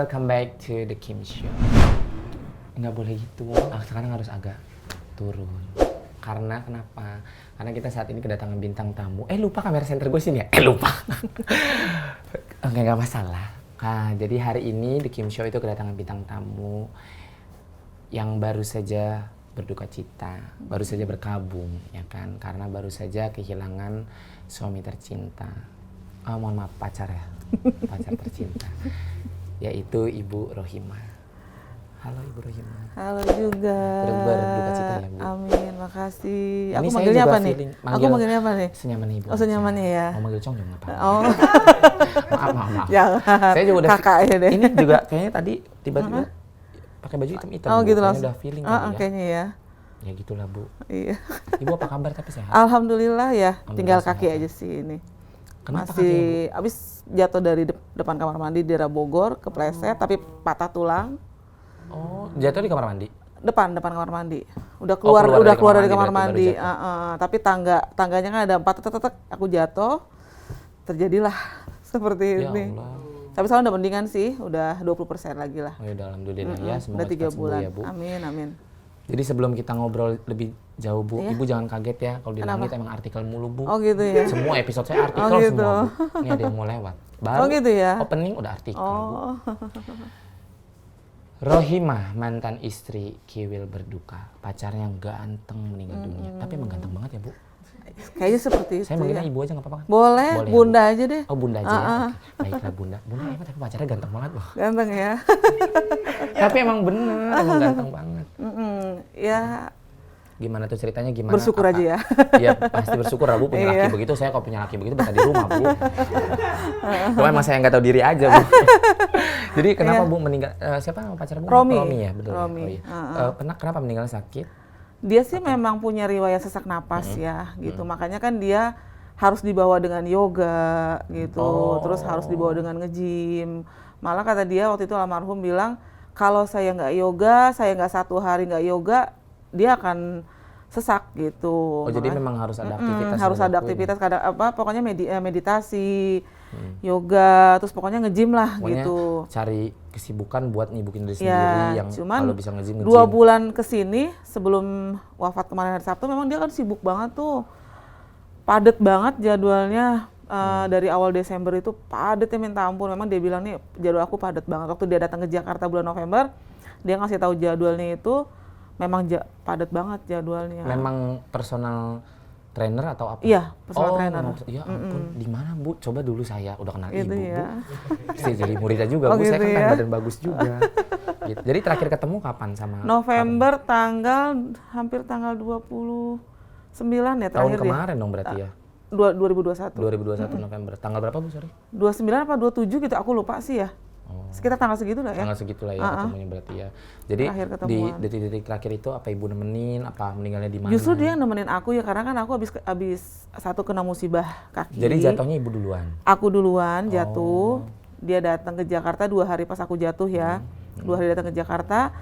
welcome back to the Kim Show. Nggak boleh gitu, sekarang harus agak turun. Karena kenapa? Karena kita saat ini kedatangan bintang tamu. Lupa kamera center gue sini ya? Lupa. Oke, nggak masalah. Nah, jadi hari ini the Kim Show itu kedatangan bintang tamu yang baru saja berduka cita, baru saja berkabung, ya kan? Karena baru saja kehilangan suami tercinta. Mohon maaf, pacar ya, pacar tercinta, yaitu Ibu Rohimah. Halo Ibu Rohimah. Halo juga. Berduka cita ya Bu. Amin, makasih. Ini Aku saya manggilnya juga apa nih? Aku manggilnya apa nih? Senyamannya Ibu. Oh, senyamannya ya. Mau manggil Cong juga nggak apa-apa. Oh. maaf. Jangan. Saya juga udah kakak ya deh. Ini juga kayaknya tadi tiba-tiba pakai baju hitam-hitam. Oh Bu. gitu Kayaknya langsung. udah feeling kali ya. Kayaknya ya. Ya gitulah Bu. Iya. Ibu apa kabar tapi sehat? Alhamdulillah ya. Tinggal sehat, kaki ya. aja sih ini. Kenapa masih abis jatuh dari depan kamar mandi di daerah Bogor, kepleset tapi patah tulang. Oh, jatuh di kamar mandi? Depan kamar mandi. Udah keluar dari kamar mandi. Tapi tangganya kan ada 4 tetek, aku jatuh. Terjadilah seperti Ya ini. Allah. Tapi sekarang udah mendingan sih, udah 20% lagi lah. Oh ya alhamdulillah ya, semoga udah 3 cepat sembuh bulan. ya Bu. Amin. Jadi sebelum kita ngobrol lebih jauh Bu, Iya. Ibu jangan kaget ya kalau di Kenapa? langit emang artikel mulu Bu. Oh gitu ya. Semua episode saya artikel Oh, gitu. semua Bu. Ini ada yang mau lewat. Baru Oh gitu ya. opening udah artikel Bu. Oh. Rohimah, mantan istri Kiwil berduka. Pacarnya ganteng meninggal dunia. Tapi emang ganteng banget ya Bu. Kayaknya seperti itu. Saya manggilnya ya. Ibu aja nggak apa-apa kan? Boleh, ya, Bunda Bu? aja deh. Oh Bunda aja ya. Oke. Baiklah Bunda. Bunda emang tapi pacarnya ganteng banget loh. Ganteng ya. Tapi emang bener, emang ganteng banget. Ya Gimana tuh ceritanya gimana? bersyukur aja ya. Iya pasti bersyukur lah Bu punya laki Iya. begitu. Saya kalau punya laki begitu bisa di rumah Bu. Cuma emang saya nggak tahu diri aja Bu. Jadi kenapa Bu meninggal? Siapa nama pacar Bu? Romi. Romi ya betul. Romi. Ya? Oh, iya. Kenapa meninggalnya sakit? Dia sih memang punya riwayat sesak napas ya gitu. Makanya kan dia harus dibawa dengan yoga gitu. Oh. Terus harus dibawa dengan nge-gym. Malah kata dia waktu itu almarhum bilang, kalau saya nggak yoga, saya nggak 1 hari nggak yoga, dia akan sesak gitu. Oh jadi memang harus ada aktivitas. Harus ada aktivitas, kadang pokoknya meditasi, yoga, terus pokoknya nge-gym lah Pokoknya gitu. cari kesibukan buat nyibukin diri Ya, sendiri yang cuman kalau bisa nge-gym. 2 bulan kesini sebelum wafat kemarin hari Sabtu memang dia kan sibuk banget tuh, padet banget jadwalnya. Dari awal Desember itu padet ya minta ampun. Memang dia bilang nih jadwal aku padet banget. Waktu dia datang ke Jakarta bulan November, dia ngasih tahu jadwalnya itu memang padet banget jadwalnya. Memang personal trainer atau apa? Iya, personal trainer. Ya ampun, di mana Bu? Coba dulu saya udah kenal Gitu Ibu ya. Bu. Saya jadi muridnya juga Oh, Bu. Saya gitu kan ya. badan bagus juga. Gitu. Jadi terakhir ketemu kapan sama? November hampir tanggal 29 ya Tahun terakhir kemarin dong berarti ya. 2021. 2021 November. Tanggal berapa Bu, sorry? 29 apa 27 gitu, aku lupa sih ya. Sekitar tanggal segitu lah ya. Tanggal segitulah ya ketemunya berarti ya. Jadi Terakhir di ketemuan. detik-detik terakhir itu apa Ibu nemenin, apa meninggalnya di mana? Justru dia yang nemenin aku ya, karena kan aku habis satu kena musibah kaki. Jadi jatuhnya Ibu duluan? Aku duluan jatuh, dia datang ke Jakarta 2 hari pas aku jatuh ya. 2 hari datang ke Jakarta,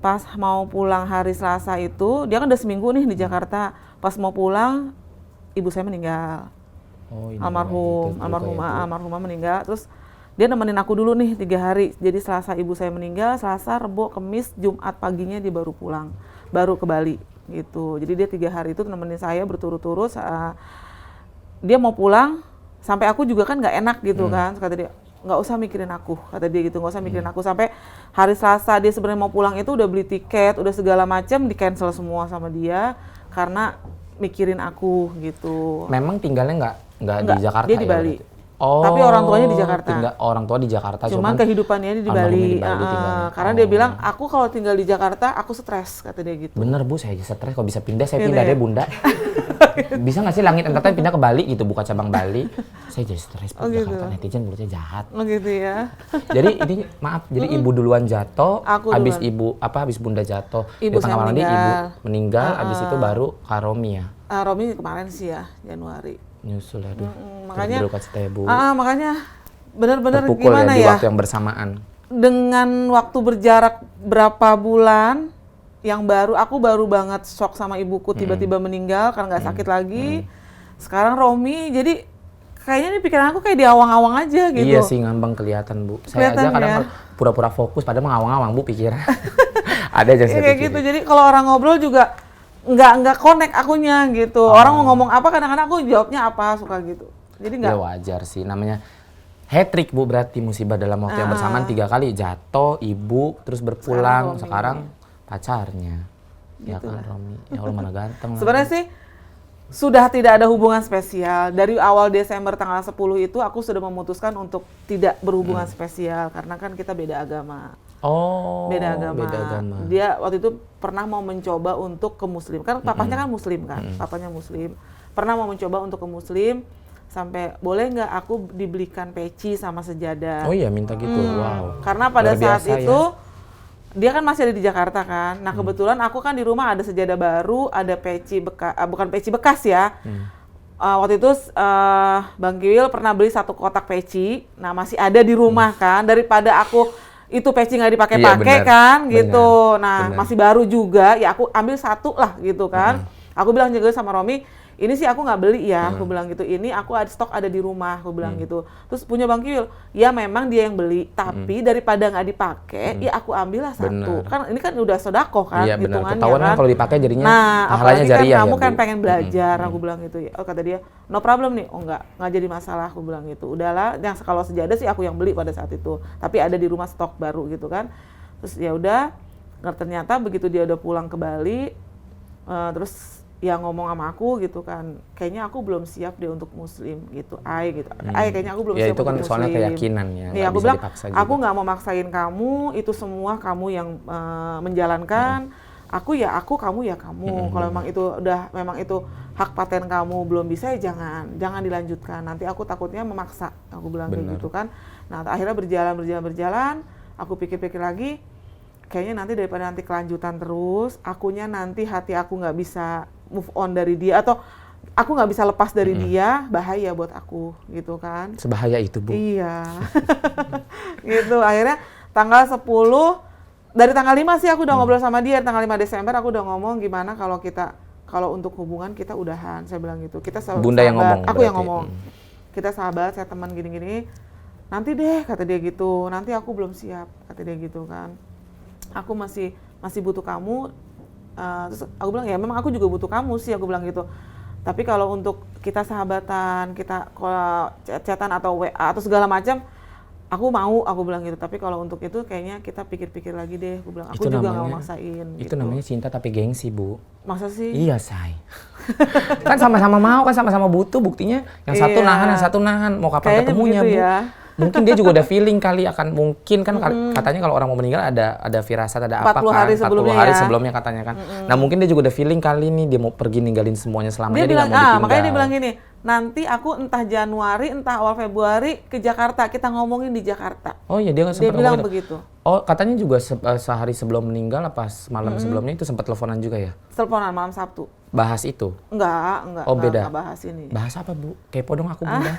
pas mau pulang hari Selasa itu, dia kan udah seminggu nih di Jakarta. Pas mau pulang, ibu saya meninggal. Oh, ini Almarhumah meninggal. Terus dia nemenin aku dulu nih 3 hari. Jadi Selasa ibu saya meninggal, Selasa, Rebo, Kemis, Jumat paginya dia baru pulang, baru ke Bali gitu. Jadi dia 3 hari itu nemenin saya berturut-turut. Dia mau pulang, sampai aku juga kan nggak enak gitu kan. Kata dia, nggak usah mikirin aku, kata dia gitu, nggak usah mikirin aku. Sampai hari Selasa dia sebenarnya mau pulang itu udah beli tiket, udah segala macam, di cancel semua sama dia karena mikirin aku gitu. Memang tinggalnya nggak di Jakarta dia di ya, Bali. berarti? Oh, Tapi orang tuanya di Jakarta. Orang tua di Jakarta, Cuman kehidupannya ini di Bali. tinggalnya. Karena dia bilang, aku kalau tinggal di Jakarta, aku stres, kata dia gitu. Bener Bu, saya aja stres. Kalau bisa pindah, saya Gitu pindah ya? deh Bunda. Bisa nggak sih Langit Entertain pindah ke Bali gitu, buka cabang Bali? Saya jadi stres, Bu. Oh, gitu. Jakarta netizen mulutnya jahat. Oh gitu ya. Jadi ini maaf, jadi Ibu duluan jatuh, Aku habis duluan. habis Bunda jatuh, Ibu di tengah saya mandi Ibu meninggal. meninggal, habis itu baru Kak Romi ya. Romi kemarin sih ya, Januari. Nyusul aduh. Makanya, Berduka cita ya Bu. makanya benar-benar Terpukul gimana di ya? waktu yang bersamaan. Dengan waktu berjarak berapa bulan yang aku baru banget shock sama ibuku tiba-tiba meninggal karena nggak sakit lagi. Sekarang Romi, jadi kayaknya nih pikiran aku kayak di awang-awang aja gitu. Iya sih, ngambang kelihatan Bu. Saya Kelihatan aja kadang ya? pura-pura fokus padahal ngawang-ngawang Bu pikir. Ada aja saya kayak pikirin. gitu. Jadi kalau orang ngobrol juga nggak connect akunya gitu. Orang mau ngomong apa kadang-kadang aku jawabnya apa suka gitu. Jadi nggak. Ya wajar sih, namanya hat-trick Bu, berarti musibah dalam waktu yang bersamaan 3 kali, jatuh, ibu, terus berpulang, sekarang pacarnya. Ya Gitu kan lah. Romi, ya Allah mana ganteng. Sebenarnya sih sudah tidak ada hubungan spesial. Dari awal Desember tanggal 10 itu aku sudah memutuskan untuk tidak berhubungan spesial karena kan kita beda agama. Oh, Beda agama. beda agama. Dia waktu itu pernah mau mencoba untuk ke muslim. Kan papanya kan muslim kan, papanya muslim. Pernah mau mencoba untuk ke muslim sampai boleh nggak aku dibelikan peci sama sejadah. Oh iya minta gitu, wow. Karena pada Luar saat biasa itu ya. dia kan masih ada di Jakarta kan. Nah kebetulan aku kan di rumah ada sejadah baru, ada peci bekas, bukan peci bekas ya. Waktu itu Bang Kiwil pernah beli 1 kotak peci. Nah masih ada di rumah kan. Daripada aku itu peci nggak dipakai-pakai Iya, benar. kan gitu. Benar, Nah benar. masih baru juga, ya aku ambil 1 lah gitu kan. Aku bilang juga sama Romi, ini sih aku nggak beli ya, aku bilang gitu. Ini aku ada stok ada di rumah, aku bilang gitu. Terus punya Bang Kiwil, ya memang dia yang beli, tapi daripada nggak dipakai, ya aku ambillah 1. Benar. Kan ini kan udah sedekah kan, Iya benar, hitungannya ketahuan kan kan. kalau dipakai jadinya Nah, pahalanya apalagi kan jariah kamu ya, kan Bu. pengen belajar, aku bilang gitu ya. Oh kata dia, no problem nih. Oh nggak jadi masalah, aku bilang gitu. Udahlah, yang kalau sejadah sih aku yang beli pada saat itu. Tapi ada di rumah stok baru gitu kan. Terus ya udah, ternyata begitu dia udah pulang ke Bali, terus ya ngomong sama aku gitu kan, kayaknya aku belum siap deh untuk muslim gitu, gitu. Kayaknya aku belum Ya siap itu untuk kan muslim. soalnya keyakinan ya, Iya, nggak aku bisa bilang, dipaksa aku juga. nggak mau maksain kamu, itu semua kamu yang menjalankan. Aku ya aku, kamu ya kamu. Kalau memang itu hak paten kamu belum bisa ya jangan dilanjutkan. Nanti aku takutnya memaksa. Aku bilang kayak Benar. gitu kan. Nah akhirnya berjalan. Aku pikir-pikir lagi, kayaknya nanti daripada nanti kelanjutan terus, akunya nanti hati aku nggak bisa move on dari dia atau aku nggak bisa lepas dari dia, bahaya buat aku gitu kan. Sebahaya itu Bu. Iya. Gitu. Akhirnya tanggal 10, dari tanggal 5 sih aku udah ngobrol sama dia. Tanggal 5 Desember aku udah ngomong gimana kalau untuk hubungan kita udahan. Saya bilang gitu. Kita Bunda yang ngomong Aku yang berarti. ngomong. Kita sahabat, saya teman gini-gini. Nanti deh kata dia gitu. Nanti aku belum siap kata dia gitu kan. Aku masih butuh kamu. Terus aku bilang ya memang aku juga butuh kamu sih, aku bilang gitu. Tapi kalau untuk kita sahabatan, kita kalau chatan atau WA atau segala macam, aku mau, aku bilang gitu. Tapi kalau untuk itu kayaknya kita pikir-pikir lagi deh, aku bilang. Aku juga nggak mau maksain. Itu gitu. namanya cinta tapi gengsi Bu. Masa sih? Iya say. Kan sama-sama mau, kan sama-sama butuh, buktinya yang satu Iya. nahan, yang satu nahan. Mau kapan Kayaknya ketemunya begitu Bu? ya. Mungkin dia juga udah feeling kali akan katanya kalau orang mau meninggal ada firasat, ada apa 40 kan? hari sebelumnya 40 hari ya. sebelumnya katanya kan. Nah mungkin dia juga udah feeling kali nih dia mau pergi ninggalin semuanya selamanya, Dia dia bilang, nggak mau ditinggal. makanya dia bilang gini, nanti aku entah Januari, entah awal Februari ke Jakarta, kita ngomongin di Jakarta. Oh iya dia sempat Dia bilang ngomong begitu. Oh katanya juga sehari sebelum meninggal apa malam sebelumnya itu sempat teleponan juga ya? Teleponan malam Sabtu. Bahas itu? Enggak, Oh, beda. enggak bahas ini. Bahas apa Bu? Kepo dong aku Bunda.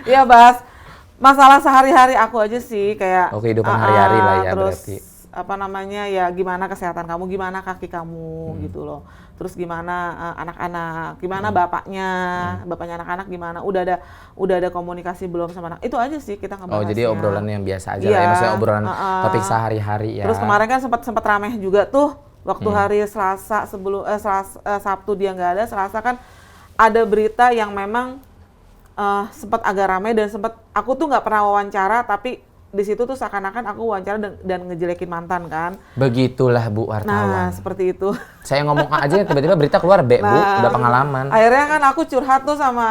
Iya bahas masalah sehari-hari aku aja sih, kayak Oh, kehidupan hari-hari lah ya terus, berarti. apa namanya ya, gimana kesehatan kamu, gimana kaki kamu gitu loh. Terus gimana anak-anak, gimana bapaknya anak-anak gimana, udah ada komunikasi belum sama anak. Itu aja sih kita Oh ngebahasnya. jadi obrolan yang biasa aja Iya, lah ya, maksudnya obrolan topik sehari-hari ya. Terus kemarin kan sempat ramai juga tuh waktu hari Selasa sebelum Sabtu dia nggak ada, Selasa kan ada berita yang memang sempat agak ramai dan sempat aku tuh nggak pernah wawancara, tapi di situ tuh seakan-akan aku wawancara dan ngejelekin mantan kan. Begitulah Bu Nah wartawan. seperti itu. Saya ngomong A aja tiba-tiba berita keluar B Bu, udah pengalaman. Akhirnya kan aku curhat tuh sama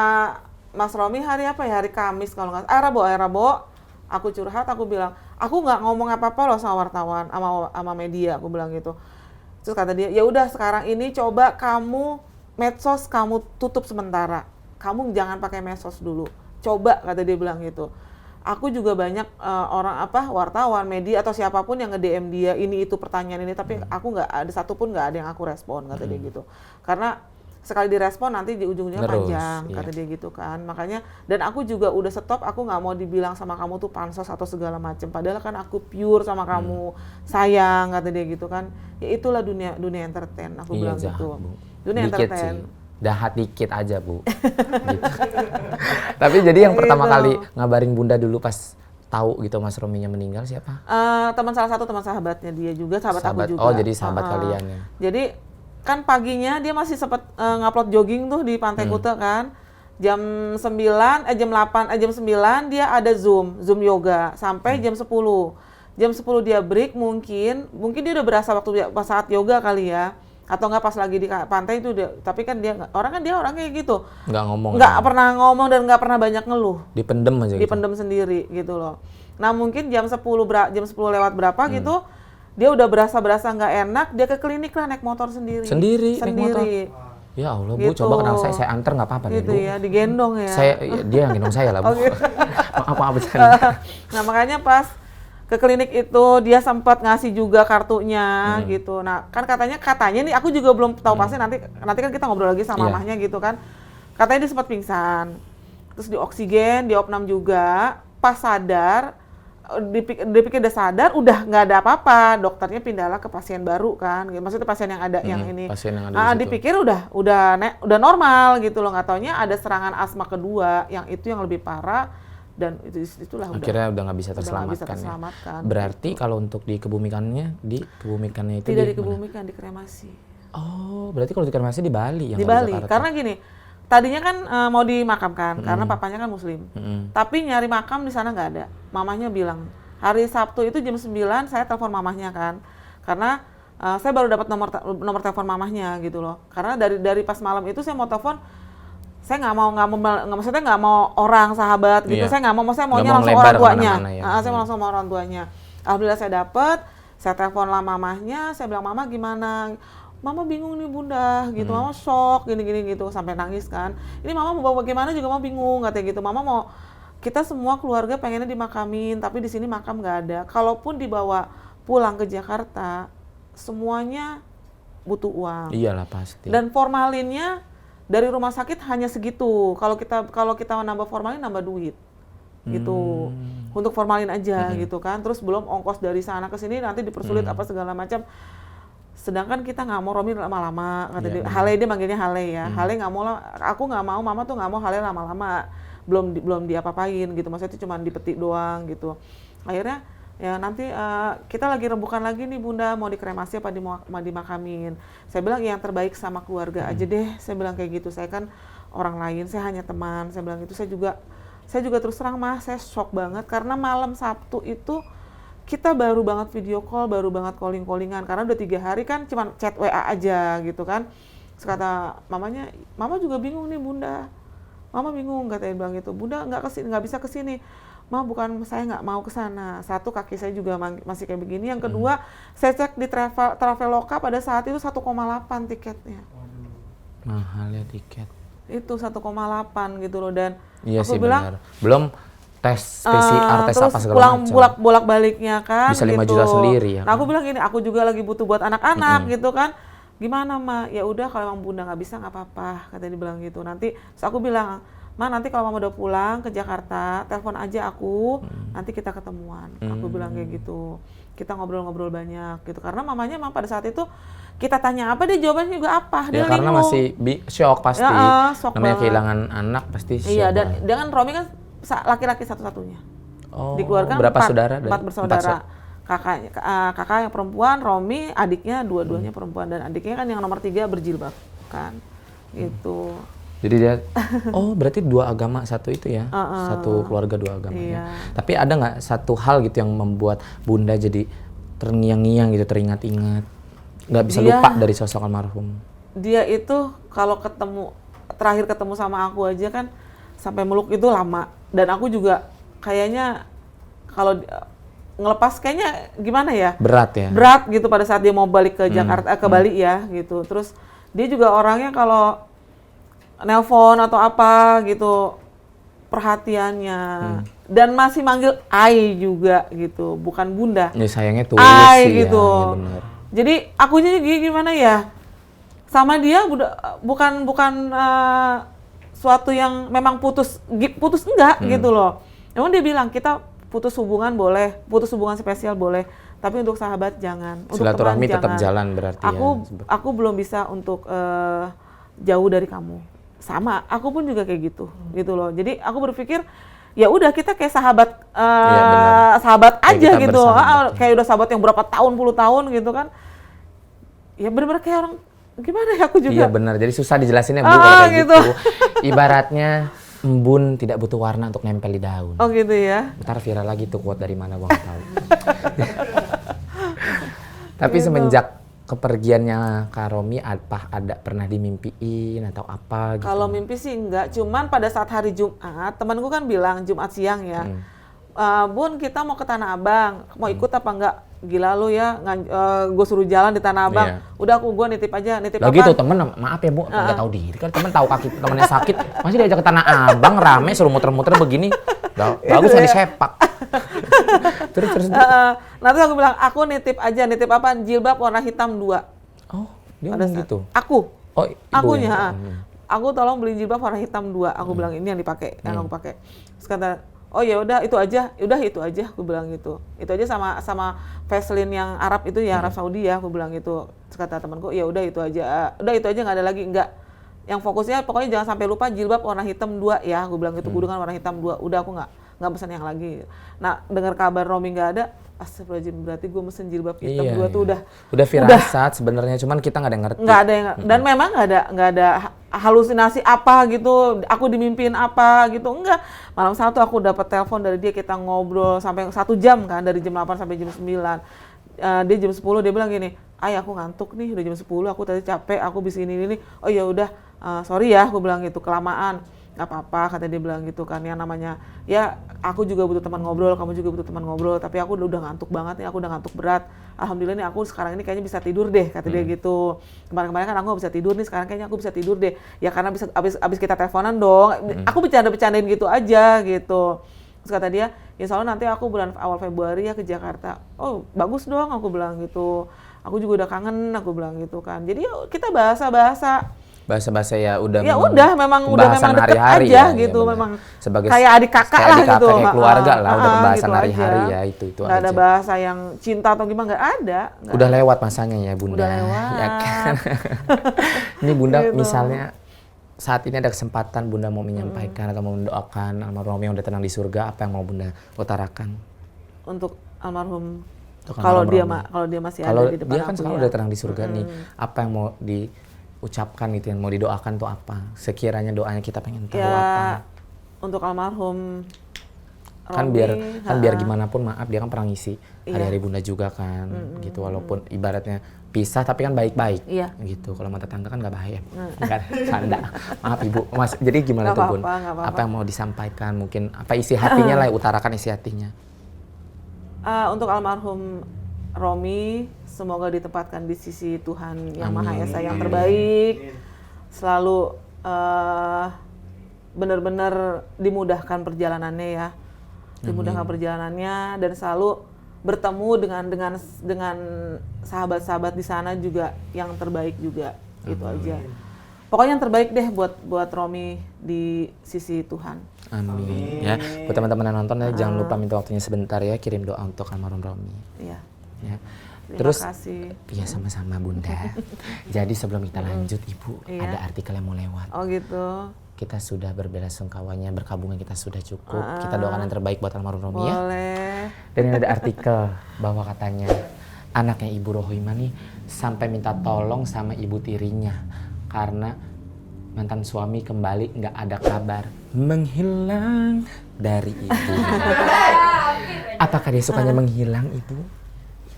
Mas Romi hari apa ya, hari Kamis kalau nggak, Rabo. Aku curhat, aku bilang aku nggak ngomong apa-apa loh sama wartawan, sama media, aku bilang gitu. Terus kata dia, ya udah sekarang ini coba kamu medsos kamu tutup sementara, kamu jangan pakai medsos dulu, coba, kata dia bilang gitu. Aku juga banyak wartawan, media atau siapapun yang nge-DM dia ini itu pertanyaan ini, tapi aku nggak ada satupun nggak ada yang aku respon, kata dia gitu. Karena sekali direspon nanti di ujung-ujungnya Terus, panjang, iya. kata dia gitu kan. Makanya dan aku juga udah stop, aku nggak mau dibilang sama kamu tuh pansos atau segala macem. Padahal kan aku pure sama kamu, sayang, kata dia gitu kan. Ya itulah dunia entertain, aku Iya, bilang jahat, gitu. Bu. Dunia Dikit entertain. sih. Dahat dikit aja Bu. Gitu. Tapi jadi yang pertama Gitu. kali ngabarin Bunda dulu pas tahu gitu Mas Rominya meninggal siapa? Salah satu teman sahabatnya dia juga, sahabat aku juga. Oh, jadi sahabat kalian ya. Jadi kan paginya dia masih sempat ngupload jogging tuh di Pantai Kuta kan. Jam 9, jam 8, jam 9 dia ada Zoom yoga sampai jam 10. Jam 10 dia break, mungkin dia udah berasa waktu pas saat yoga kali ya. Atau enggak pas lagi di pantai itu dia, tapi kan dia orang kayak gitu. Nggak pernah ngomong dan nggak pernah banyak ngeluh. Dipendem aja gitu. Dipendem sendiri gitu loh. Nah, mungkin jam 10 lewat berapa gitu, dia udah berasa nggak enak, dia ke klinik lah naik motor sendiri. Naik motor. Ya Allah, Bu, gitu. coba kenal saya antar nggak apa-apa gitu nih, Bu. Ya, digendong ya. Dia yang gendong saya lah, Bu. Okay. Maaf bercanda. Nah, makanya pas ke klinik itu dia sempat ngasih juga kartunya gitu. Nah, kan katanya nih aku juga belum tahu pasti, nanti kan kita ngobrol lagi sama mamahnya gitu kan. Katanya dia sempat pingsan. Terus di oksigen, di opnam juga. Pas sadar, dipikir udah sadar, udah nggak ada apa-apa. Dokternya pindahlah ke pasien baru kan. Maksudnya pasien yang ada yang ini. Pasien yang ada di situ. Dipikir udah normal gitu loh. Nggak taunya ada serangan asma kedua, yang itu yang lebih parah. Dan itulah akhirnya udah nggak bisa terselamatkan. Ya. Berarti kalau untuk dikebumikannya itu tidak dikebumikan, dikremasi. Oh, berarti kalau dikremasi di Bali yang di Bali. Karena gini, tadinya kan mau dimakamkan karena papanya kan muslim. Tapi nyari makam di sana nggak ada. Mamahnya bilang, hari Sabtu itu jam 9 saya telepon mamahnya kan. Karena saya baru dapat nomor telepon mamahnya gitu loh. Karena dari pas malam itu saya mau telepon, saya maksudnya nggak mau orang sahabat gitu. Saya nggak mau, maksudnya maunya langsung orang tuanya. Saya mau langsung sama orang tuanya. Alhamdulillah saya dapet, saya telepon lah mamahnya, saya bilang, "Mama gimana?" "Mama bingung nih Bunda," gitu. "Mama shock gini-gini gitu," sampai nangis kan. "Ini Mama mau bawa bagaimana juga Mama bingung," katanya gitu. "Mama mau, kita semua keluarga pengennya dimakamin, tapi di sini makam nggak ada. Kalaupun dibawa pulang ke Jakarta, semuanya butuh uang." Iyalah pasti. Dan formalinnya dari rumah sakit hanya segitu. Kalau kita nambah formalin, nambah duit gitu. Untuk formalin aja gitu kan. Terus belum ongkos dari sana ke sini, nanti dipersulit apa segala macam. Sedangkan kita nggak mau Romi lama-lama, kata dia. Hale, dia manggilnya Hale ya. Hale nggak mau lah, aku nggak mau, Mama tuh nggak mau Hale lama-lama. Belum diapa-apain gitu, maksudnya itu cuma dipetik doang gitu. Akhirnya ya nanti kita lagi rembukan lagi nih Bunda, mau dikremasi apa mau dimakamin. Saya bilang yang terbaik sama keluarga aja deh, saya bilang kayak gitu. Saya kan orang lain, saya hanya teman. Saya bilang itu, saya juga terus terang mah, saya shock banget karena malam Sabtu itu kita baru banget video call, baru banget callingan karena udah 3 hari kan cuma chat WA aja gitu kan. Terus kata mamanya, "Mama juga bingung nih Bunda, Mama bingung," katanya bilang gitu. "Bunda nggak bisa kesini." "Ma, bukan saya nggak mau ke sana. Satu, kaki saya juga masih kayak begini. Yang kedua, saya cek di Traveloka pada saat itu 1,8 tiketnya." Mahal ya tiket. Itu 1,8 gitu loh. Dan iya aku sih, bilang, benar. Belum tes PCR, tes terus apa segala macam. bolak-baliknya kan. Bisa 5 gitu. juta sendiri ya. Nah, aku bilang gini, aku juga lagi butuh buat anak-anak gitu kan. "Gimana Ma?" "Ya udah, kalau emang Bunda nggak bisa nggak apa-apa," katanya dibilang gitu. Nanti, terus aku bilang, "Ma, nanti kalau Mama udah pulang ke Jakarta, telepon aja aku, nanti kita ketemuan." Aku bilang kayak gitu. Kita ngobrol-ngobrol banyak gitu. Karena mamanya emang pada saat itu kita tanya apa, dia jawabannya juga apa. Dia karena linglung. masih shock pasti. Ya, shock namanya banget. Kehilangan anak pasti shock. Iya, dan dengan Romi kan laki-laki satu-satunya. Oh, Di keluarga berapa saudara? 4 bersaudara. Kakak yang perempuan, Romi, adiknya dua-duanya perempuan, dan adiknya kan yang nomor 3 berjilbab kan. Gitu. Jadi dia, berarti 2 agama satu itu ya, satu keluarga 2 agama ya. Tapi ada nggak satu hal gitu yang membuat Bunda jadi terngiang-ngiang gitu, teringat-ingat, nggak bisa lupa dari sosok almarhum? Dia itu kalau terakhir ketemu sama aku aja kan sampai meluk itu lama, dan aku juga kayaknya kalau ngelepas kayaknya gimana ya? Berat ya? Berat gitu pada saat dia mau balik ke Jakarta, ke Bali ya gitu. Terus dia juga orangnya kalau nelpon atau apa gitu perhatiannya, dan masih manggil Ai juga gitu, bukan Bunda. Ya sayangnya tulus Ai sih gitu. ya bener. Jadi akunya gimana ya, sama dia bukan suatu yang memang putus enggak gitu loh. Emang dia bilang kita putus hubungan boleh, putus hubungan spesial boleh, tapi untuk sahabat jangan. Untuk silaturahmi teman tetap jangan. jalan berarti Aku belum bisa untuk jauh dari kamu. Sama, aku pun juga kayak gitu, gitu loh. Jadi aku berpikir ya udah kita kayak sahabat sahabat Kayak aja kita gitu. bersahabat, Kayak udah sahabat yang berapa tahun, puluh tahun gitu kan. Ya benar-benar kayak orang gimana ya aku juga. Iya benar. Jadi susah dijelasinnya Bu kalau kayak gitu. Ibaratnya embun tidak butuh warna untuk nempel di daun. Oh gitu ya. Ntar viral lagi tuh quote dari mana gua nggak tahu. Tapi semenjak kepergiannya Kak Romi, apa ada pernah dimimpiin atau apa gitu? Kalau mimpi sih enggak, cuman pada saat hari Jumat, temanku kan bilang Jumat siang ya, Bun kita mau ke Tanah Abang, mau ikut apa enggak? Gila lu ya, gue suruh jalan di Tanah Abang, udah gue nitip aja, nitip Lah apa? gitu temen, maaf ya Bu, nggak tahu diri kan temen tahu kaki temennya sakit, masih diajak ke Tanah Abang rame suruh muter-muter begini, bagus lah disepak. terus. Nanti aku bilang, aku nitip aja, nitip apa? Jilbab warna hitam 2. Oh, dia ngomong gitu? Aku. Oh, akunya. Aku tolong beli jilbab warna hitam 2. Aku bilang ini yang dipakai, yang aku pakai. Terus kata, oh ya udah itu aja, aku bilang gitu. Itu aja sama Vaseline yang Arab itu ya, Arab Saudi ya, aku bilang gitu. Terus kata temanku, ya udah itu aja nggak ada lagi, enggak. Yang fokusnya pokoknya jangan sampai lupa jilbab warna hitam 2 ya, aku bilang gitu. Gudungan warna hitam 2. Udah aku nggak pesan yang lagi. Nah, dengar kabar Romi nggak ada, astagfirullahaladzim, berarti gue mesen jilbab hitam 2 tuh udah firasat sebenarnya, cuman kita nggak ada yang ngerti. Nggak ada yang dan memang nggak ada halusinasi apa gitu, aku dimimpiin apa gitu, enggak. Malam satu aku dapat telepon dari dia, kita ngobrol sampai 1 jam kan, dari jam 8 sampai jam 9. Dia jam 10 dia bilang gini, "Ay, aku ngantuk nih, udah jam 10, aku tadi capek, aku bisa ini. Oh ya udah, sorry ya," aku bilang gitu, kelamaan. Nggak apa-apa, kata dia bilang gitu kan, yang namanya ya aku juga butuh teman ngobrol, kamu juga butuh teman ngobrol, tapi aku udah ngantuk banget nih, aku udah ngantuk berat. Alhamdulillah nih aku sekarang ini kayaknya bisa tidur deh, kata dia gitu. Kemarin-kemarin kan aku nggak bisa tidur nih, sekarang kayaknya aku bisa tidur deh. Ya karena abis kita teleponan dong, aku bercanda-bercandain gitu aja gitu. Terus kata dia, ya soalnya nanti aku bulan awal Februari ya ke Jakarta. Oh bagus dong, aku bilang gitu. Aku juga udah kangen, aku bilang gitu kan. Jadi yuk kita bahasa-bahasa ya udah memang deket hari-hari aja ya, gitu, ya memang sebagai kayak adik kakak lah gitu, kayak keluarga lah, udah pembahasan gitu hari-hari aja. ya itu nggak aja. ada bahasa yang cinta atau gimana, nggak ada. Udah lewat masanya ya Bunda. Udah lewat. Ya kan? Ini Bunda gitu. Misalnya saat ini ada kesempatan Bunda mau menyampaikan atau mau mendoakan almarhum yang udah tenang di surga, apa yang mau Bunda utarakan? Untuk almarhum, kalau dia masih ada di depan dia kan aku sekarang ya. udah tenang di surga nih, apa yang mau diucapkan gitu, yang mau didoakan tuh apa? Sekiranya doanya kita pengen tahu apa? Untuk almarhum Kan Romi, biar gimana pun, maaf dia kan pernah ngisi hari-hari Bunda juga kan, gitu, walaupun ibaratnya pisah tapi kan baik-baik, gitu. Kalau sama tetangga kan nggak bahaya, nggak canda. Maaf Ibu, Mas. Jadi gimana tuh Bun? Apa yang mau disampaikan? Mungkin apa isi hatinya lah, utarakan isi hatinya. Untuk almarhum Romi, semoga ditempatkan di sisi Tuhan yang Maha Esa yang terbaik, selalu benar-benar dimudahkan perjalanannya ya, dan selalu bertemu dengan sahabat-sahabat di sana juga yang terbaik juga, gitu aja. Pokoknya yang terbaik deh buat Romi di sisi Tuhan. Amin. Ya, buat teman-teman yang nonton ya, jangan lupa minta waktunya sebentar ya, kirim doa untuk almarhum Romi. Iya. Ya. Terima kasih. Iya sama-sama Bunda. Jadi sebelum kita lanjut Ibu, ada artikel yang mau lewat. Oh gitu. Kita sudah berbelasungkawanya, berkabungan kita sudah cukup. Kita doakan yang terbaik buat almarhum Romi ya. Boleh. Dan ini ada artikel bahwa katanya anaknya Ibu Rohimah nih sampai minta tolong sama ibu tirinya karena mantan suami kembali nggak ada kabar, menghilang dari ibu. Apakah dia sukanya menghilang Ibu?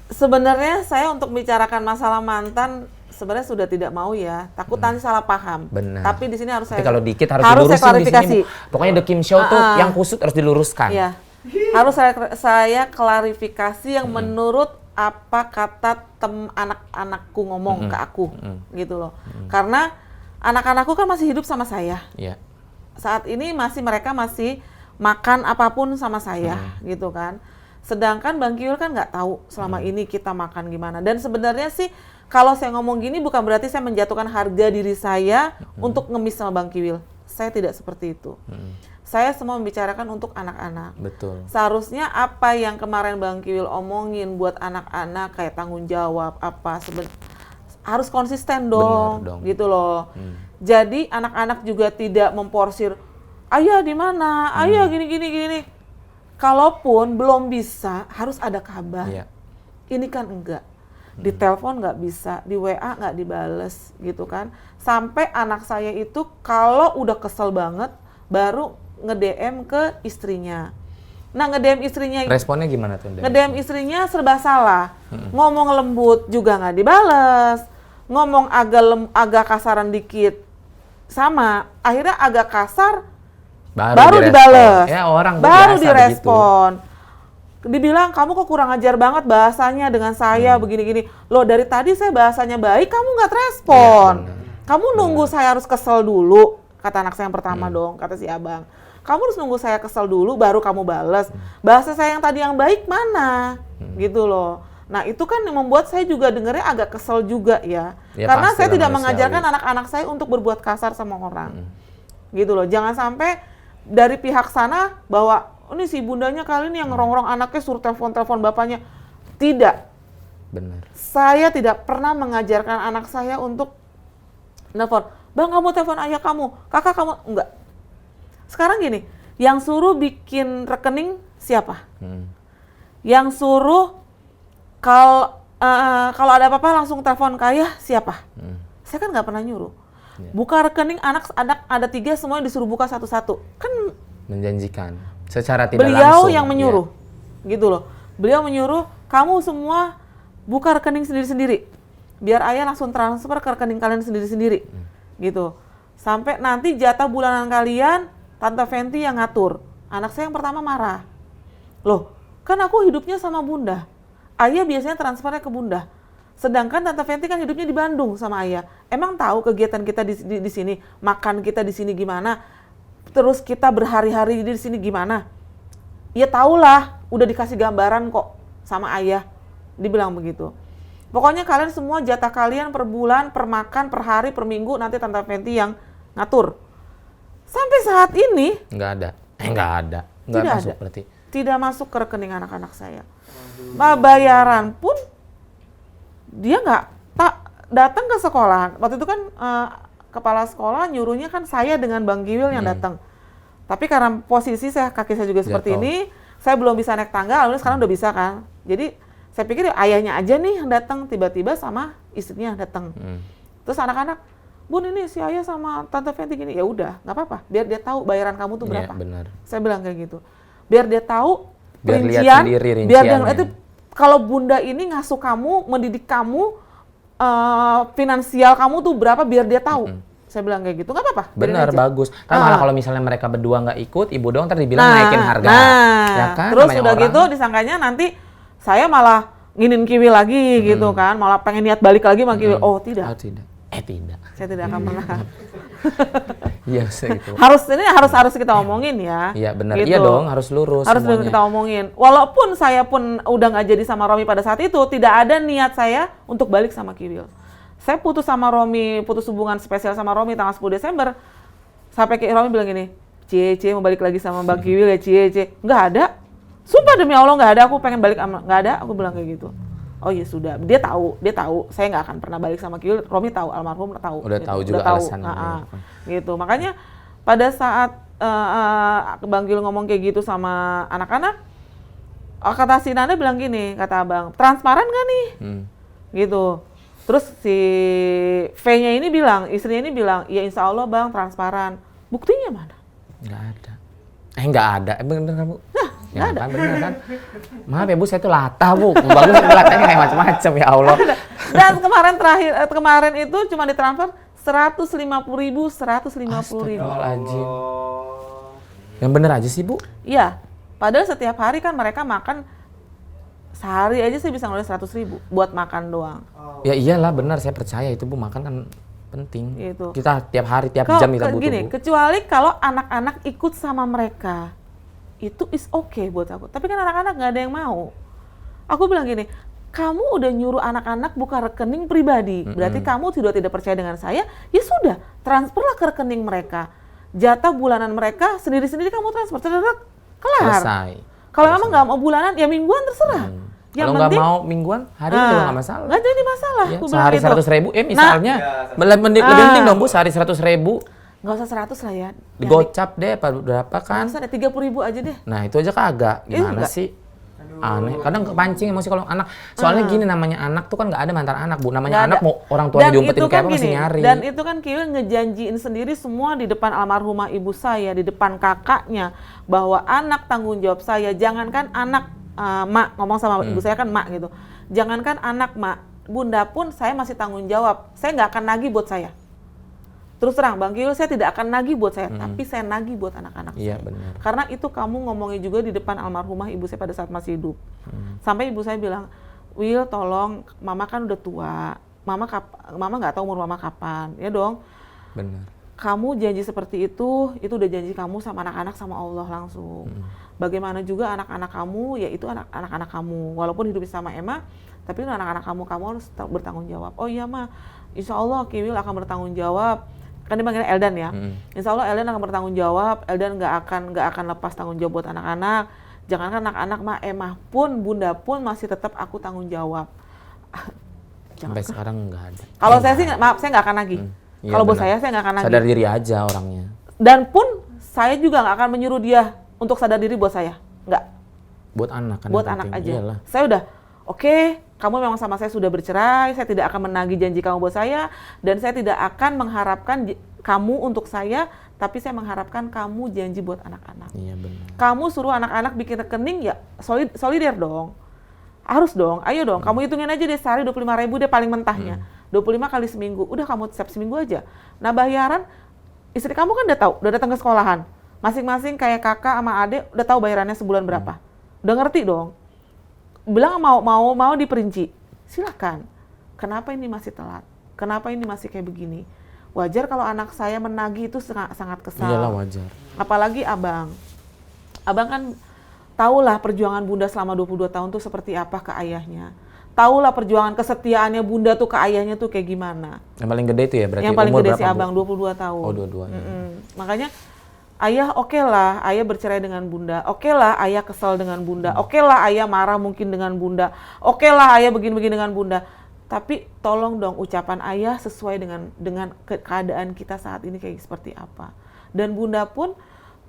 Sebenarnya saya untuk bicarakan masalah mantan sebenarnya sudah tidak mau ya, takut nanti salah paham. Benar. Tapi di sini harus Tapi kalau dikit harus dilurusin saya klarifikasi. di sini, Bu. Pokoknya The Kim Show tuh yang kusut harus diluruskan. Iya. Harus saya klarifikasi yang menurut apa kata anak-anakku ngomong ke aku, gitu loh. Karena anak-anakku kan masih hidup sama saya. Iya. Saat ini mereka masih makan apapun sama saya, gitu kan. Sedangkan Bang Kiwil kan nggak tahu selama ini kita makan gimana. Dan sebenarnya sih kalau saya ngomong gini bukan berarti saya menjatuhkan harga diri saya untuk ngemis sama Bang Kiwil. Saya tidak seperti itu. Saya semua membicarakan untuk anak-anak. Betul. Seharusnya apa yang kemarin Bang Kiwil omongin buat anak-anak kayak tanggung jawab apa harus konsisten dong, gitu loh. Jadi anak-anak juga tidak memporsir ayah di mana, ayah gini. Kalaupun belum bisa, harus ada kabar. Iya. Ini kan enggak. Di telepon nggak bisa, di WA nggak dibales gitu kan. Sampai anak saya itu kalau udah kesel banget, baru nge-DM ke istrinya. Nah, nge-DM istrinya, Responnya gimana tuh? nge-DM istrinya serba salah. Ngomong lembut juga nggak dibales. Ngomong agak kasaran dikit sama. Akhirnya agak kasar, baru dibales. Ya orang baru biasa direspon. Dibilang kamu kok kurang ajar banget bahasanya dengan saya begini-gini. Loh, dari tadi saya bahasanya baik, kamu nggak respon. Iya, Kamu nunggu saya harus kesel dulu, kata anak saya yang pertama dong, kata si abang. Kamu harus nunggu saya kesel dulu, baru kamu bales. Bahasa saya yang tadi yang baik mana? Gitu loh. Nah, itu kan yang membuat saya juga dengernya agak kesel juga ya. Karena saya tidak mengajarkan anak-anak saya untuk berbuat kasar sama orang. Gitu loh. Jangan sampai dari pihak sana bahwa ini si bundanya kali ini yang ngerongrong anaknya suruh telepon bapaknya. Tidak. Benar. Saya tidak pernah mengajarkan anak saya untuk nelfon. Bang, kamu telepon ayah kamu, kakak kamu. Enggak. Sekarang gini, yang suruh bikin rekening siapa? Yang suruh kalau ada apa-apa langsung telepon ke ayah siapa? Saya kan nggak pernah nyuruh. Buka rekening anak ada 3 semuanya disuruh buka satu-satu. Kan menjanjikan. Secara tidak beliau langsung. yang menyuruh, gitu loh. Beliau menyuruh kamu semua buka rekening sendiri-sendiri, biar ayah langsung transfer ke rekening kalian sendiri-sendiri, gitu. Sampai nanti jatah bulanan kalian, Tante Fenty yang ngatur. Anak saya yang pertama marah, loh, kan aku hidupnya sama bunda, ayah biasanya transfernya ke bunda. Sedangkan Tante Fenty kan hidupnya di Bandung sama ayah. Emang tahu kegiatan kita di sini, makan kita di sini gimana? Terus kita berhari-hari di sini gimana? Ya tahulah, udah dikasih gambaran kok sama ayah. Dibilang begitu. Pokoknya kalian semua jatah kalian per bulan, per makan, per hari, per minggu nanti Tante Fenty yang ngatur. Sampai saat ini nggak ada. Nggak ada. Nggak tidak masuk ada. berarti. Tidak masuk ke rekening anak-anak saya. Bayaran pun dia nggak datang ke sekolah. Waktu itu kan kepala sekolah nyuruhnya kan saya dengan Bang Giwil yang datang. Tapi karena posisi kaki saya juga seperti ini, saya belum bisa naik tangga, alhamdulillah sekarang udah bisa kan. Jadi saya pikir ya ayahnya aja nih yang datang, tiba-tiba sama istrinya datang. Terus anak-anak, Bun ini si ayah sama Tante Fenty gini, ya udah nggak apa-apa, biar dia tahu bayaran kamu tuh berapa. Benar. Saya bilang kayak gitu, biar dia tahu Biar lihat rincian, sendiri biar dia rinciannya. itu kalau bunda ini ngasuh kamu, mendidik kamu, finansial kamu tuh berapa, biar dia tahu. Saya bilang kayak gitu, nggak apa-apa. Benar, bagus. Kan malah kalau misalnya mereka berdua nggak ikut, ibu doang ntar dibilang naikin harga. Ya kan? Terus namanya udah orang. gitu disangkanya nanti saya malah nginin Kiwil lagi gitu kan, malah pengen niat balik lagi sama Kiwil. Oh tidak. Oh, tidak. Tidak. Saya tidak akan pernah. Iya, gitu. harus kita omongin ya. Iya, benar. Gitu. Iya dong, harus lurus Harus semuanya. kita omongin. Walaupun saya pun udah nggak jadi sama Romi pada saat itu, tidak ada niat saya untuk balik sama Kiwil. Saya putus sama Romi, putus hubungan spesial sama Romi tanggal 10 Desember. Sampai kayak Romi bilang gini, Cie mau balik lagi sama Bang Kiwil ya Cie. Nggak ada. Sumpah demi Allah nggak ada, aku pengen balik sama, nggak ada, aku bilang kayak gitu. Oh iya sudah, dia tahu, saya nggak akan pernah balik sama Kiwil. Romi tahu, almarhum tahu. Udah gitu. tahu juga alasannya. Gitu, makanya pada saat Bang Kiwil ngomong kayak gitu sama anak-anak, kata si Nanda bilang gini, kata abang, transparan nggak nih? Gitu. Terus si V-nya ini bilang, istrinya ini bilang, ya insya Allah bang transparan. Buktinya mana? Nggak ada. Nggak ada. Bener kan Bu? Nggak ada. Kan, bener kan? Maaf ya Bu, saya tuh latah Bu. Bagus latahnya kayak macam-macam ya Allah. Dan kemarin itu cuma ditransfer 150.000. Astagfirullahaladzim. Yang bener aja sih Bu? Iya. Padahal setiap hari kan mereka makan, sehari aja saya bisa ngeluarin 100.000 buat makan doang. Ya iyalah benar, saya percaya itu Bu, makan kan penting. Gitu. Kita tiap hari, tiap jam kita butuh gini, Bu. kecuali kalau anak-anak ikut sama mereka, itu is okay buat aku. Tapi kan anak-anak nggak ada yang mau. Aku bilang gini, kamu udah nyuruh anak-anak buka rekening pribadi, berarti kamu tidak percaya dengan saya, ya sudah, transferlah ke rekening mereka. Jatah bulanan mereka sendiri-sendiri kamu transfer, kelar. Selesai. Kalau memang nggak mau bulanan, ya mingguan terserah. Kalau nggak mau mingguan, hari itu nggak masalah. Nggak jadi masalah. Ya, aku bilang sehari gitu. 100.000, misalnya. Lebih penting dong Bu, sehari 100.000. Nggak usah 100 lah ya. Digocap deh, apa berapa kan? Nggak usah deh, 30.000 aja deh. Nah itu aja kagak, gimana enggak. sih? Aneh, kadang kepancing emosi kalau anak. Soalnya gini, namanya anak tuh kan nggak ada mantan anak, Bu. Namanya Nggak anak ada. mau orang tuanya Dan diumpetin itu kayak kan apa masih gini, nyari. Dan itu kan Kiwil ngejanjiin sendiri semua di depan almarhumah ibu saya, di depan kakaknya, bahwa anak tanggung jawab saya. Jangankan anak, mak, ngomong sama ibu saya kan mak gitu. Jangankan anak, mak, bunda pun saya masih tanggung jawab. Saya nggak akan nagih buat saya. Terus terang, Bang Kiwil, saya tidak akan nagih buat saya, tapi saya nagih buat anak-anak Iya saya. benar. Karena itu kamu ngomongnya juga di depan almarhumah ibu saya pada saat masih hidup. Sampai ibu saya bilang, Wil, tolong, mama kan udah tua, mama nggak tahu umur mama kapan, ya dong. Benar. Kamu janji seperti itu udah janji kamu sama anak-anak sama Allah langsung. Bagaimana juga anak-anak kamu, ya itu anak-anak kamu. Walaupun hidup sama Emma, tapi itu anak-anak kamu harus bertanggung jawab. Oh iya mah, insya Allah Kiwil akan bertanggung jawab. Kan dipanggilnya Eldan ya. Insya Allah Eldan akan bertanggung jawab. Eldan nggak akan lepas tanggung jawab buat anak-anak. Jangankan anak-anak mah, Emma pun, bunda pun masih tetap aku tanggung jawab. Sampai sekarang nggak ada. Kalau saya sih, maaf, saya nggak akan nagih. Iya, Kalau buat benar. saya nggak akan nagih. Sadar diri aja orangnya. Dan pun saya juga nggak akan menyuruh dia untuk sadar diri buat saya. Nggak. Buat anak kan. Buat yang anak penting. aja. Iyalah. Saya udah, oke, kamu memang sama saya sudah bercerai, saya tidak akan menagih janji kamu buat saya, dan saya tidak akan mengharapkan kamu untuk saya, tapi saya mengharapkan kamu janji buat anak-anak. Iya benar. Kamu suruh anak-anak bikin rekening, ya solider dong. Harus dong, ayo dong, kamu hitungin aja deh sehari 25.000 deh paling mentahnya. 25 kali seminggu, udah kamu siap seminggu aja. Nah bayaran, istri kamu kan udah tahu, udah datang ke sekolahan. Masing-masing kayak kakak sama adik udah tahu bayarannya sebulan berapa. Udah ngerti dong. Bilang mau diperinci, silakan. Kenapa ini masih telat? Kenapa ini masih kayak begini? Wajar kalau anak saya menagih itu sangat kesal. Iyalah wajar. Apalagi abang. Abang kan tahulah perjuangan bunda selama 22 tahun tuh seperti apa ke ayahnya. Tahulah perjuangan kesetiaannya bunda tuh ke ayahnya tuh kayak gimana. Yang paling gede itu ya berarti. Yang paling umur gede berapa, si Bu? abang 22 tahun. Oh 22. Ya. Makanya ayah oke lah, ayah bercerai dengan bunda. Oke lah, ayah kesal dengan bunda. Oke lah, ayah marah mungkin dengan bunda. Oke lah, ayah begini-begini dengan bunda. Tapi tolong dong ucapan ayah sesuai dengan keadaan kita saat ini kayak seperti apa. Dan bunda pun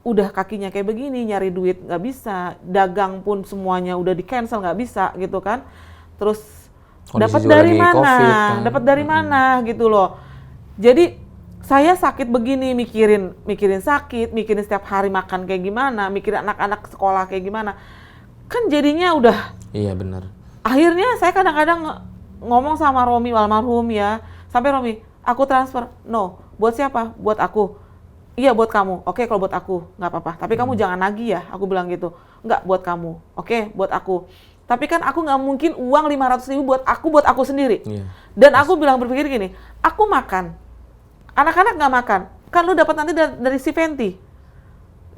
udah kakinya kayak begini, nyari duit nggak bisa, dagang pun semuanya udah di cancel nggak bisa gitu kan. Terus dapat dari mana? kan? Dapat dari mana gitu loh. Jadi saya sakit begini mikirin sakit, mikirin setiap hari makan kayak gimana, mikirin anak-anak sekolah kayak gimana. Kan jadinya udah. Iya benar. Akhirnya saya kadang-kadang ngomong sama Romi almarhum ya, sampai Romi, aku transfer. No, buat siapa? Buat aku. Iya buat kamu. Oke kalau buat aku nggak apa-apa. Tapi kamu jangan nagih ya. Aku bilang gitu. Nggak buat kamu. Oke buat aku. Tapi kan aku nggak mungkin uang 500.000 buat aku sendiri. Iya. Dan aku berpikir gini, aku makan. Anak-anak nggak makan. Kan lu dapat nanti dari si Fenty.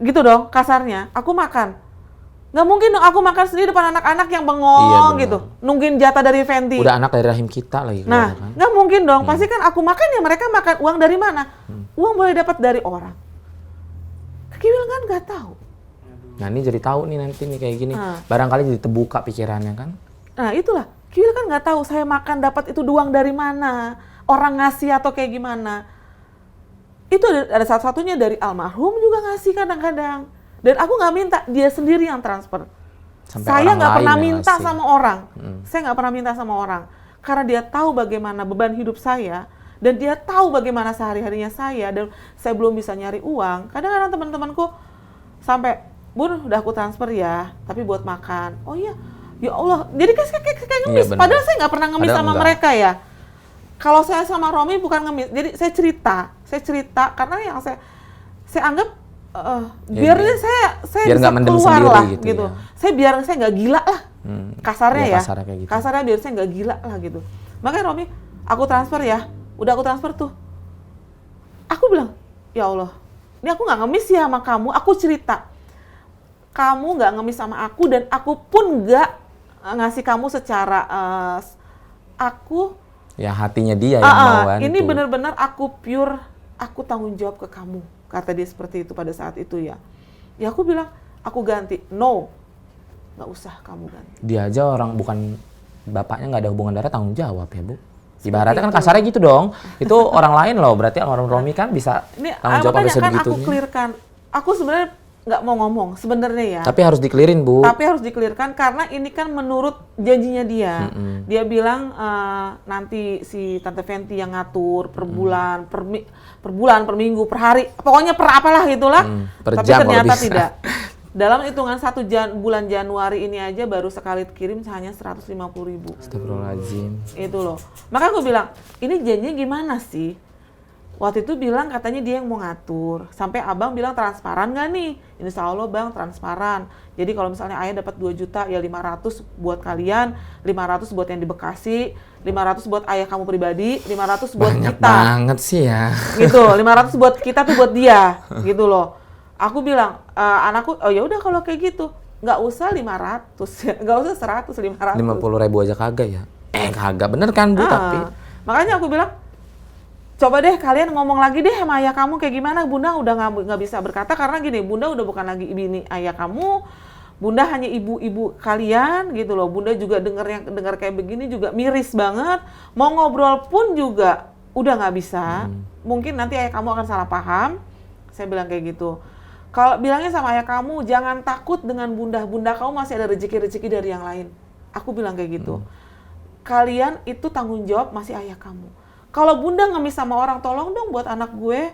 Gitu dong kasarnya. Aku makan. Nggak mungkin dong aku makan sendiri depan anak-anak yang bengong Iya, gitu. Nungguin jatah dari Fenty. Udah anak dari rahim kita lagi. Nah, kan? nggak mungkin dong. Pasti kan aku makan ya mereka makan. Uang dari mana? Uang boleh dapat dari orang. Kiwil kan nggak tahu. Nah ini jadi tahu nih nanti nih kayak gini. Nah. Barangkali jadi terbuka pikirannya kan. Nah itulah. Kiwil kan nggak tahu saya makan dapat itu uang dari mana. Orang ngasih atau kayak gimana. Itu ada satu-satunya dari almarhum juga ngasih kadang-kadang. Dan aku nggak minta, dia sendiri yang transfer. Sampai Saya orang nggak lain pernah yang minta ngasih. sama orang. Saya nggak pernah minta sama orang. Karena dia tahu bagaimana beban hidup saya. Dan dia tahu bagaimana sehari-harinya saya. Dan saya belum bisa nyari uang. Kadang-kadang teman-temanku sampai, Bun udah aku transfer ya, tapi buat makan. Oh iya, ya Allah. Jadi kayak ngemis. Iya, Padahal saya nggak pernah ngemis Padahal sama enggak. mereka ya. Kalau saya sama Romi bukan ngemis. Jadi saya cerita karena yang saya anggap biar saya biar bisa nggak mendem keluar sendiri lah gitu gitu. ya. Biar saya nggak gila lah. Kasarnya Iya, ya. kasarnya kayak gitu. Kasarnya biar saya nggak gila lah gitu. Makanya Romi, aku transfer ya. Udah aku transfer tuh. Aku bilang, ya Allah, ini aku nggak ngemis ya sama kamu. Aku cerita. Kamu nggak ngemis sama aku dan aku pun nggak ngasih kamu secara aku. Ya hatinya dia yang mau bantu. Ini benar-benar aku pure, aku tanggung jawab ke kamu. Kata dia seperti itu pada saat itu ya. Ya aku bilang, aku ganti. No, nggak usah kamu ganti. Dia aja orang bukan bapaknya nggak ada hubungan darah tanggung jawab ya Bu. Ibaratnya kan kasarnya gitu dong. Itu orang lain loh, berarti orang Romi kan bisa Ini tanggung jawab sampai makanya kan aku sebegitunya. clearkan. Aku sebenarnya nggak mau ngomong sebenarnya ya. Tapi harus di-clearin, Bu. Tapi harus di-clearkan karena ini kan menurut janjinya dia. Dia bilang nanti si Tante Fenty yang ngatur per bulan, per bulan, per minggu, per hari, pokoknya per apalah gitulah. Per Tapi jam kalau ternyata bisa. tidak. Dalam hitungan bulan Januari ini aja baru sekali kirim hanya 150.000. Astagfirullahaladzim. Itu loh. Maka aku bilang, ini janjinya gimana sih? Waktu itu bilang katanya dia yang mau ngatur. Sampai abang bilang transparan nggak nih? Insya Allah bang transparan. Jadi kalau misalnya ayah dapat 2 juta ya 500 buat kalian, 500 buat yang di Bekasi, 500 buat ayah kamu pribadi, 500 buat Banyak kita. banget sih ya. Gitu, 500 buat kita tuh buat dia. Gitu loh. Aku bilang, anakku, oh ya udah kalau kayak gitu. Nggak usah 500 ya. Nggak usah 100, 500. 50.000 aja kagak ya? Kagak. Bener kan, Bu? Tapi Makanya aku bilang, coba deh kalian ngomong lagi deh sama ayah kamu kayak gimana. Bunda udah nggak bisa berkata karena gini, Bunda udah bukan lagi bini ayah kamu. Bunda hanya ibu-ibu kalian gitu loh. Bunda juga dengar kayak begini juga miris banget. Mau ngobrol pun juga udah nggak bisa. Mungkin nanti ayah kamu akan salah paham. Saya bilang kayak gitu. Kalau bilangnya sama ayah kamu, jangan takut dengan bunda. Bunda kamu masih ada rezeki-rezeki dari yang lain. Aku bilang kayak gitu. Kalian itu tanggung jawab masih ayah kamu. Kalau bunda ngemis sama orang, tolong dong buat anak gue.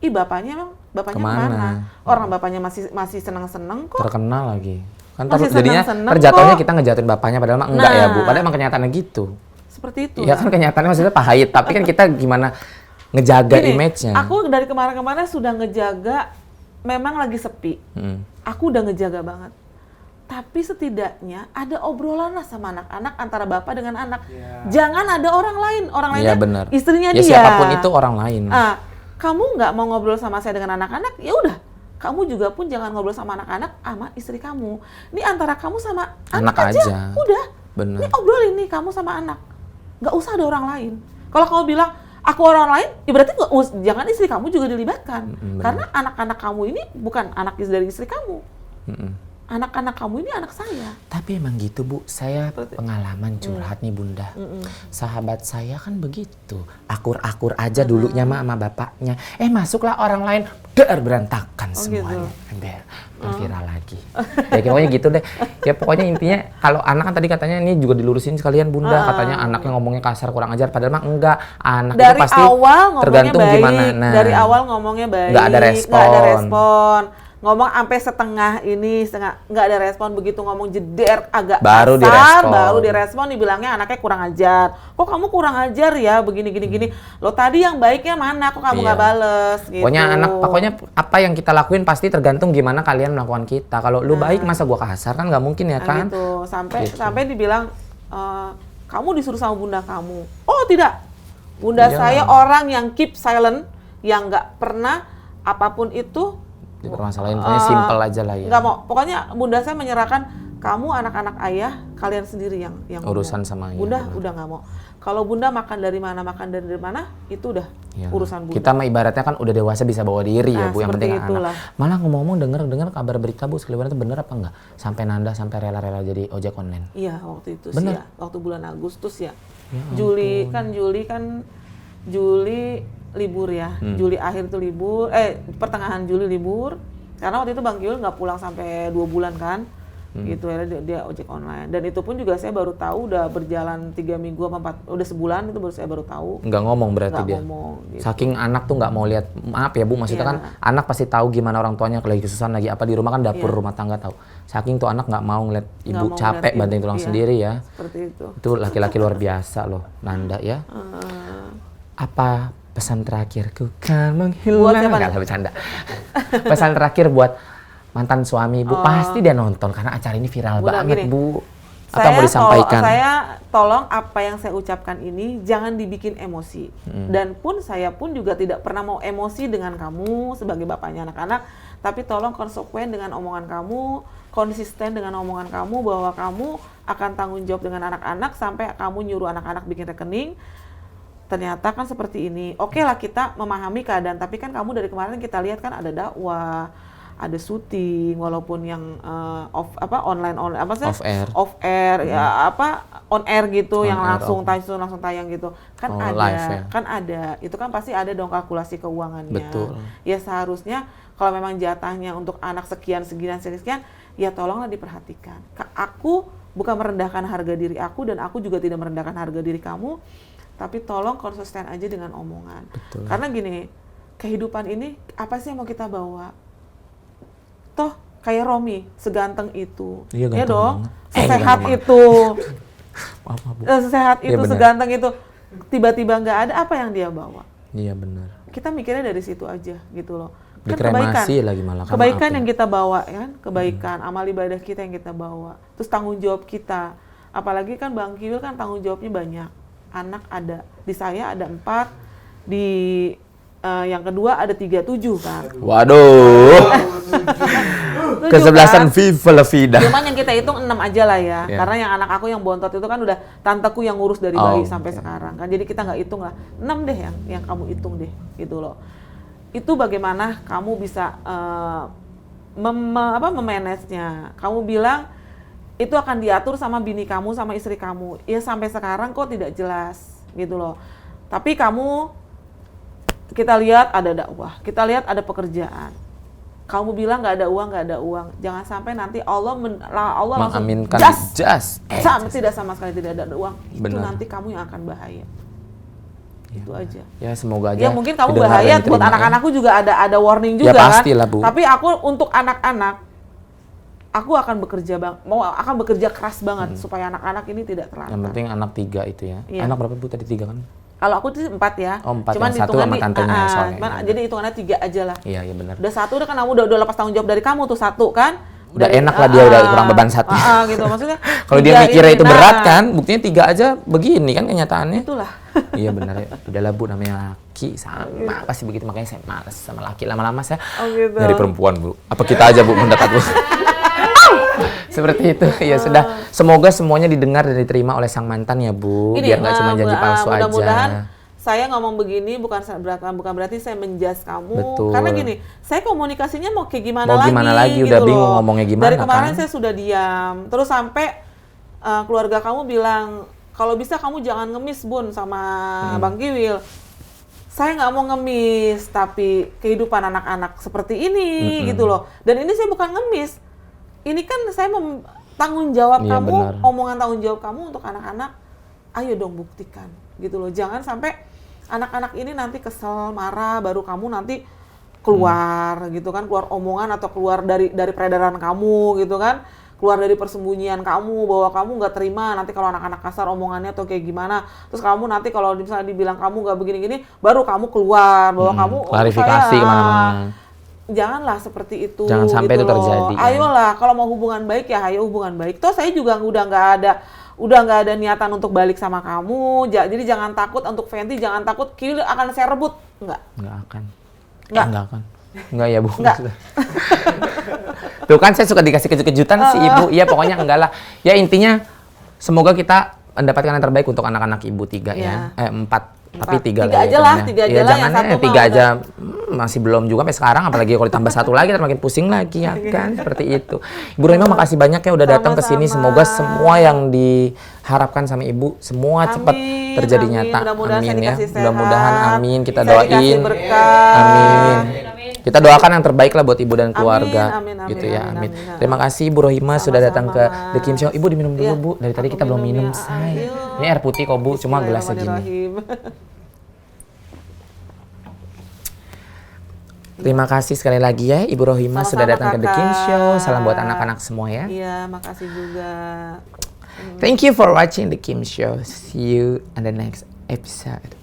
Ih bapaknya kemana? Orang bapaknya masih seneng-seneng kok. terkenal lagi. Kan Masih jadinya seneng-seneng terjatuhnya kok. kita ngejatuhin bapaknya padahal mah enggak ya, Bu. Padahal emang kenyataannya gitu. Seperti itu. Iya kan kenyataannya maksudnya pahit, tapi kan kita gimana ngejaga Gini, image-nya. aku dari kemarin-kemarin sudah ngejaga, memang lagi sepi. Aku udah ngejaga banget. Tapi setidaknya ada obrolan lah sama anak-anak antara bapak dengan anak. Jangan ada orang lain. Orang lainnya bener. istrinya ya, dia. siapapun itu orang lain. Kamu nggak mau ngobrol sama saya dengan anak-anak, ya udah. Kamu juga pun jangan ngobrol sama anak-anak sama istri kamu. Ini antara kamu sama anak aja. Udah. Bener. Ini obrolin nih kamu sama anak. Nggak usah ada orang lain. Kalau kamu bilang aku orang lain, ya berarti jangan istri kamu juga dilibatkan. Karena anak-anak kamu ini bukan anak dari istri kamu. Anak-anak kamu ini anak saya. Tapi emang gitu, Bu. Saya pengalaman curhat nih, Bunda. Sahabat saya kan begitu. Akur-akur aja dulunya mah sama bapaknya. Masuklah orang lain, berantakan semuanya. Viral lagi. Ya pokoknya gitu deh. Ya pokoknya intinya kalau anak kan tadi katanya ini juga dilurusin sekalian, Bunda. Katanya anaknya ngomongnya kasar, kurang ajar. Padahal mah enggak. Anak itu pasti tergantung baik. gimana. Nah, dari awal ngomongnya baik. Nggak ada respon. Ngomong sampai setengah nggak ada respon, begitu ngomong jeder agak baru kasar, direspon. baru direspon dibilangnya anaknya kurang ajar. Kok kamu kurang ajar ya begini. Lo tadi yang baiknya mana, kok kamu nggak bales gitu. Pokoknya apa yang kita lakuin pasti tergantung gimana kalian melakukan kita. Kalau lu baik masa gua kasar kan nggak mungkin ya kan? Gitu. Sampai dibilang kamu disuruh sama bunda kamu. Oh tidak. Bunda saya orang yang keep silent, yang nggak pernah apapun itu dipermasalahin, pokoknya simple aja lah ya. Nggak mau, pokoknya bunda saya menyerahkan kamu anak-anak ayah, kalian sendiri yang urusan ngomong. sama ayah. Bunda udah nggak mau. Kalau bunda makan dari mana, itu udah urusan bunda. Kita mah ibaratnya kan udah dewasa bisa bawa diri ya, Bu. Yang penting itulah. anak. Malah ngomong-ngomong dengar kabar berita, Bu, sekeliling itu bener apa enggak? Sampai Nanda sampai rela-rela jadi ojek online. Iya, waktu itu bener. sih ya. Waktu bulan Agustus ya. Juli libur ya. Juli akhir itu libur, pertengahan Juli libur. Karena waktu itu Bang Kiul nggak pulang sampai 2 bulan kan. Gitu ya, dia ojek online. Dan itu pun juga saya baru tahu udah berjalan 3 minggu apa 4, udah sebulan itu saya baru tahu. Nggak ngomong berarti nggak dia. Ngomong, gitu. Saking anak tuh nggak mau lihat, maaf ya Bu, maksudnya kan anak pasti tahu gimana orang tuanya lagi kesusahan lagi apa di rumah kan dapur rumah tangga tahu. Saking tuh anak nggak mau ngeliat ibu capek banting tulang sendiri ya. Seperti itu. Itu laki-laki luar biasa loh, Nanda ya. Apa pesan terakhirku kan menghilang? Nggak bercanda. Pesan terakhir buat mantan suami Bu, pasti dia nonton karena acara ini viral banget gini, Bu. Apa yang mau disampaikan? Saya tolong apa yang saya ucapkan ini jangan dibikin emosi. Dan saya pun juga tidak pernah mau emosi dengan kamu sebagai bapaknya anak-anak, tapi tolong konsekuen dengan omongan kamu, konsisten dengan omongan kamu bahwa kamu akan tanggung jawab dengan anak-anak sampai kamu nyuruh anak-anak bikin rekening. Ternyata kan seperti ini. Oke lah kita memahami keadaan, tapi kan kamu dari kemarin kita lihat kan ada dakwah, ada syuting, walaupun yang online off air ya on air gitu, yang langsung tayang gitu kan ada live, ya? Kan ada, itu kan pasti ada dong kalkulasi keuangannya. Betul. Ya seharusnya kalau memang jatahnya untuk anak sekian ya tolonglah diperhatikan. Aku bukan merendahkan harga diri aku, dan aku juga tidak merendahkan harga diri kamu, tapi tolong konsisten aja dengan omongan. Betul. Karena gini, kehidupan ini apa sih yang mau kita bawa? Toh kayak Romi, seganteng itu, iya, ya dong, banget. sesehat itu, maaf, Bu. sesehat itu, Iya, seganteng itu, tiba-tiba nggak ada, apa yang dia bawa? Iya benar. Kita mikirnya dari situ aja gitu loh. Kan Dikremasi lagi malah. Kebaikan yang kita bawa, kan? Kebaikan, amal ibadah kita yang kita bawa. Terus tanggung jawab kita. Apalagi kan Bang Kiwil kan tanggung jawabnya banyak. Anak ada, di saya ada 4, di yang kedua ada 37 kan. Waduh. Kesebelasan Viva La Vida. Cuman yang kita hitung 6 aja lah ya. Yeah. Karena yang anak aku yang bontot itu kan udah tanteku yang ngurus dari bayi sampai sekarang kan. Jadi kita nggak hitung lah. 6 deh yang kamu hitung deh gitu loh. Itu bagaimana kamu bisa memanage-nya. Kamu bilang itu akan diatur sama bini kamu, sama istri kamu. Ya sampai sekarang kok tidak jelas gitu loh. Tapi kita lihat ada dakwah, kita lihat ada pekerjaan. Kamu bilang nggak ada uang. Jangan sampai nanti Allah langsung mengaminkan jas. Tidak sama sekali tidak ada uang. Benar. Itu nanti kamu yang akan bahaya. Ya, itu aja. Ya semoga aja. Ya mungkin kamu bahaya buat anak-anakku juga ada warning juga ya, pastilah, kan. Bu. Tapi aku untuk anak-anak, aku akan bekerja keras banget supaya anak-anak ini tidak terlantar. Yang penting anak 3 itu ya. Iya. Anak berapa Bu tadi 3 kan? Kalau aku tuh 4 ya. Oh, 4. Cuman yang 1 sama tantenya soalnya. Jadi hitungannya 3 aja lah. Iya benar. Udah 1 udah kan kamu udah lepas tanggung jawab dari kamu tuh 1 kan. Udah enak lah dia udah kurang beban 1. Gitu maksudnya. Kalau dia mikirnya itu berat kan, buktinya 3 aja begini kan kenyataannya. Itulah. Iya benar ya. Udahlah Bu, namanya laki sama pasti begitu, makanya saya malas sama laki. Lama-lama saya gitu. nyari perempuan Bu. Apa kita aja Bu mendekat Bu? Seperti itu. Ya sudah. Semoga semuanya didengar dan diterima oleh sang mantan ya Bu. Biar nggak cuma janji palsu aja. Mudah-mudahan saya ngomong begini bukan berarti saya menjas kamu. Betul. Karena gini, saya komunikasinya mau kayak gimana mau lagi. Gimana lagi, gitu udah bingung loh. ngomongnya gimana. Dari kemarin kan? saya sudah diam. Terus sampai keluarga kamu bilang, kalau bisa kamu jangan ngemis Bun sama Bang Kiwil. Saya nggak mau ngemis, tapi kehidupan anak-anak seperti ini gitu loh. Dan ini saya bukan ngemis. Ini kan saya tanggung jawab iya, kamu, benar. omongan tanggung jawab kamu untuk anak-anak. Ayo dong buktikan gitu loh. Jangan sampai anak-anak ini nanti kesel, marah, baru kamu nanti keluar gitu kan, keluar omongan atau keluar dari peredaran kamu gitu kan, keluar dari persembunyian kamu bahwa kamu nggak terima nanti kalau anak-anak kasar omongannya atau kayak gimana. Terus kamu nanti kalau misalnya dibilang kamu nggak begini-gini, baru kamu keluar bahwa kamu klarifikasi kemana-mana. Janganlah seperti itu. Jangan sampai gitu itu terjadi. Ayolah, kalau mau hubungan baik ya ayo hubungan baik. Toh saya juga udah nggak ada niatan untuk balik sama kamu. Jadi jangan takut untuk Fenty, jangan takut Kiwil akan saya rebut. Enggak akan. Enggak ya Bu. Enggak. Tuh kan saya suka dikasih kejutan si Ibu. Iya pokoknya enggak lah. Ya intinya semoga kita mendapatkan yang terbaik untuk anak-anak Ibu 3 ya. 4. Tapi 3 lah ya. 3 aja lah. Jangan yang 3 aja. Masih belum juga sampai sekarang, apalagi kalau ditambah 1 lagi makin pusing lagi ya kan. Seperti itu. Ibu Rohimah makasih banyak ya udah datang ke sini. Semoga semua yang diharapkan sama Ibu semua cepat terjadi nyata. Amin ya. Mudah-mudahan amin. Kita doain. Amin. Kita doakan yang terbaik lah buat Ibu dan keluarga. Gitu ya. Amin. Terima kasih Ibu Rohimah sudah datang ke The Kim Show. Ibu diminum dulu Bu. Dari tadi kita belum minum, say. Ini air putih kok Bu, cuma gelas segini. Terima kasih sekali lagi ya Ibu Rohimah sudah datang ke The Kim Show. Salam buat anak-anak semua ya. Iya, makasih juga. Thank you for watching The Kim Show. See you in the next episode.